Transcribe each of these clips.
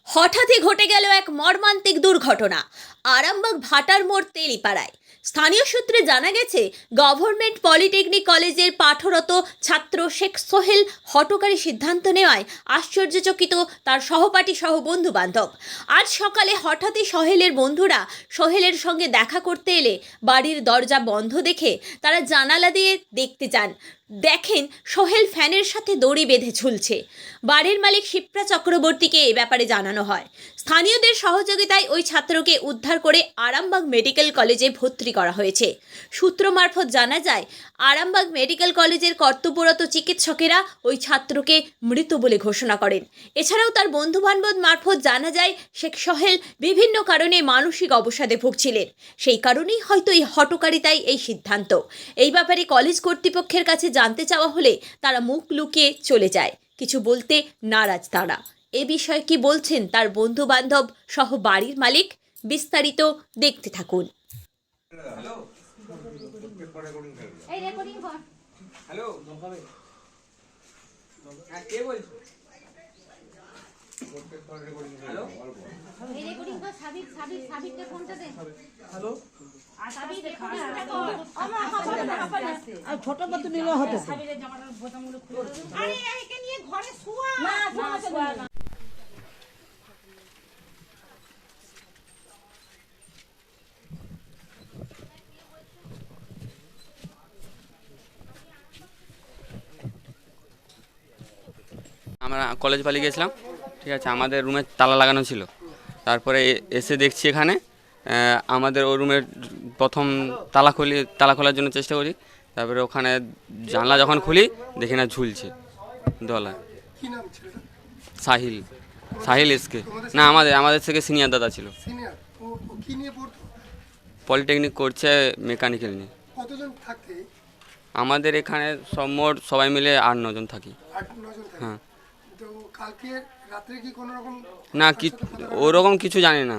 হঠাৎই ঘটে গেল এক মর্মান্তিক দুর্ঘটনা আরামবাগ ভাটার মোড় তেলিপাড়ায়। স্থানীয় সূত্রে জানা গেছে, গভর্নমেন্ট পলিটেকনিক কলেজের পাঠরত ছাত্র শেখ সোহেল হঠকারী সিদ্ধান্ত নেওয়ায় আশ্চর্যচকিত তার সহপাঠী সহ বন্ধু বান্ধব। আজ সকালে হঠাৎই সোহেলের বন্ধুরা সোহেলের সঙ্গে দেখা করতে এলে বাড়ির দরজা বন্ধ দেখে তারা জানালা দিয়ে দেখতে যান। দেখেন সোহেল ফ্যানের সাথে দড়ি বেঁধে ঝুলছে। বাড়ির মালিক শিপ্রা চক্রবর্তীকে এ ব্যাপারে জানানো হয়। স্থানীয়দের সহযোগিতায় ওই ছাত্রকে উদ্ধার করে আরামবাগ মেডিকেল কলেজে ভর্তি করা হয়েছে। সূত্র মারফত জানা যায়, আরামবাগ মেডিকেল কলেজের কর্তব্যরত চিকিৎসকেরা ওই ছাত্রকে মৃত বলে ঘোষণা করেন। এছাড়াও তার বন্ধুবান্ধব মারফত জানা যায়, শেখ সোহেল বিভিন্ন কারণে মানসিক অবসাদে ভুগছিলেন। সেই কারণেই হয়তো এই হঠকারিতায় এই সিদ্ধান্ত। এই ব্যাপারে কলেজ কর্তৃপক্ষের কাছে জানতে চাওয়া হলে তারা মুখ লুকিয়ে চলে যায়। কিছু বলতে নারাজ তারা। এ বিষয়ে কি বলছেন তার বন্ধু বান্ধব সহ বাড়ির মালিক, বিস্তারিত দেখতে থাকুন। হ্যালো, হ্যাঁ কে বলছো? হ্যালো, এই রেকর্ডিং কর। সাবিককে ফোনটা দে। হ্যালো, সাবিক রেকর্ডিংটা কর। আর ছোট মতো নিলে হতো। সাবিরের জামাটার বোতামগুলো খুলে দে। আরে একে নিয়ে ঘরে শুয়া। না শুয়া না। আমরা কলেজ পালিয়ে গেছিলাম, ঠিক আছে। আমাদের রুমে তালা লাগানো ছিল। তারপরে এসে দেখছি এখানে আমাদের ওই রুমের প্রথম তালা খোলার জন্য চেষ্টা করি। তারপরে ওখানে জানলা যখন খুলি দেখি না ঝুলছে দলায়। কি নাম ছিল? সাহিল এসকে। না, আমাদের থেকে সিনিয়র দাদা ছিল। সিনিয়র। ও কি নিয়ে পড়তো? পলিটেকনিক করছে, মেকানিক্যাল নিয়ে। কতজন থাকতে? আমাদের এখানে সবাই মিলে 8-9 জন থাকি। 8-9 জন থাকে। হ্যাঁ। তো কালকে রাত্রে কি কোনো রকম না, কি ওরকম কিছু জানি না।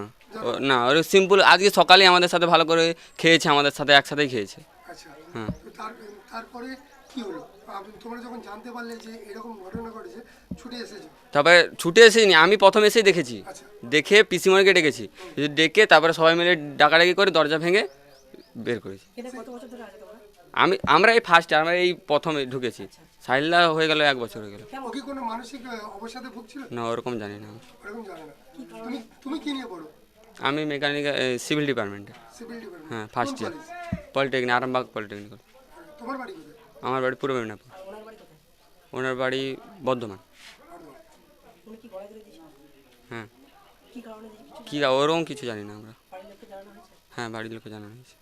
না, ওর সিম্পল আজকে সকালে আমাদের সাথে ভালো করে খেয়েছে, আমাদের সাথে একসাথেই খেয়েছে। আচ্ছা। হ্যাঁ। তো তারপরে কি হলো? তোমরা যখন জানতে পারলে যে এরকম ঘটনা ঘটেছে, ছুটে এসেছো? তারপরে ছুটে এসেইনি, আমি প্রথম এসেই দেখেছি। আচ্ছা। দেখে পিসিমণিকে ডেকেছি, ডেকে তারপরে সবাই মিলে ডাকাডাকি করে দরজা ভেঙে বের করেছি। আমরা এই ফার্স্ট, আমরা এই প্রথমে ঢুকেছি। সাহিলদা হয়ে গেল 1 বছর হয়ে গেল। ও কি কোনো মানসিক অবসাদে ভুগছিল? না, ওরকম জানি না। ওরকম জানে না। তুমি কি নিয়ে পড়ো? আমি মেকানিক্যাল সিভিল ডিপার্টমেন্টে। Civil department. হ্যাঁ, first year polytechnic, Arambagh polytechnic. তোমার বাড়ি কোথায়? আমার বাড়ি পূর্ব মেদিনীপুর। ওনার বাড়ি বর্ধমান। হ্যাঁ, কি ওরকম কিছু জানি না আমরা। হ্যাঁ, বাড়ির লোককে জানানো হয়েছে।